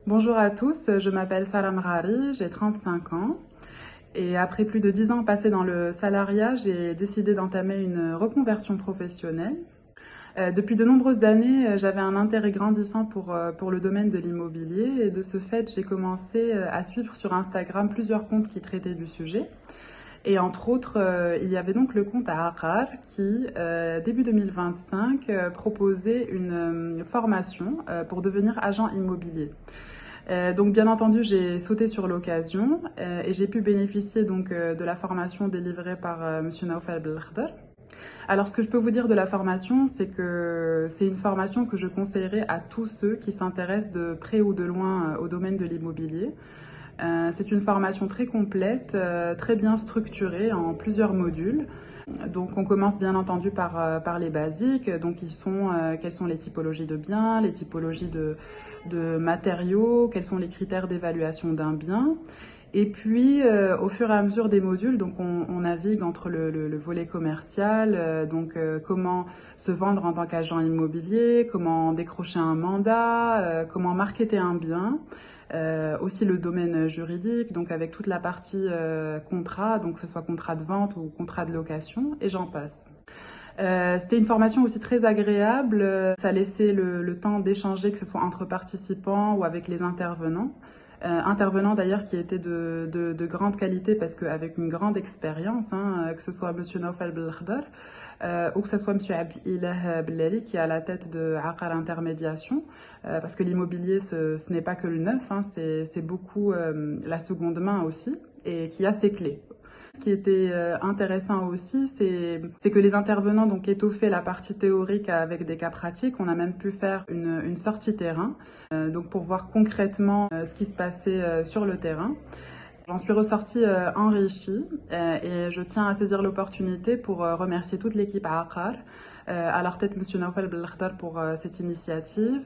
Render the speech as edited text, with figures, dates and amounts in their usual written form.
Bonjour à tous, je m'appelle Salam Rari, j'ai 35 ans et après plus de 10 ans passés dans le salariat, j'ai décidé d'entamer une reconversion professionnelle. Depuis de nombreuses années, j'avais un intérêt grandissant pour le domaine de l'immobilier et de ce fait, j'ai commencé à suivre sur Instagram plusieurs comptes qui traitaient du sujet. Et entre autres, il y avait donc le compte à Aqar qui, début 2025, proposait une formation pour devenir agent immobilier. Donc bien entendu, j'ai sauté sur l'occasion et j'ai pu bénéficier donc de la formation délivrée par Monsieur Naoufal Belkhdar. Alors ce que je peux vous dire de la formation, c'est que c'est une formation que je conseillerais à tous ceux qui s'intéressent de près ou de loin au domaine de l'immobilier. C'est une formation très complète, très bien structurée en plusieurs modules. Donc on commence bien entendu par les basiques, donc quelles sont les typologies de biens, les typologies de matériaux, quels sont les critères d'évaluation d'un bien. Et puis au fur et à mesure des modules, donc on navigue entre le volet commercial, comment se vendre en tant qu'agent immobilier, comment décrocher un mandat, comment marketer un bien. Aussi le domaine juridique, donc avec toute la partie contrat, donc que ce soit contrat de vente ou contrat de location, et j'en passe. C'était une formation aussi très agréable, ça laissait le temps d'échanger, que ce soit entre participants ou avec les intervenants. Intervenants d'ailleurs qui étaient de grande qualité parce qu'avec une grande expérience, hein, que ce soit Monsieur Naufal Belkhdar ou que ce soit Monsieur Abdilah Bellali qui est à la tête de Aqar Intermédiation, parce que l'immobilier ce n'est pas que le neuf, hein, c'est beaucoup la seconde main aussi et qui a ses clés. Ce qui était intéressant aussi, c'est que les intervenants donc étoffaient la partie théorique avec des cas pratiques. On a même pu faire une sortie terrain, donc pour voir concrètement ce qui se passait sur le terrain. J'en suis ressortie enrichie et je tiens à saisir l'opportunité pour remercier toute l'équipe à Aqar, à leur tête Monsieur Naufal Belkhdar pour cette initiative.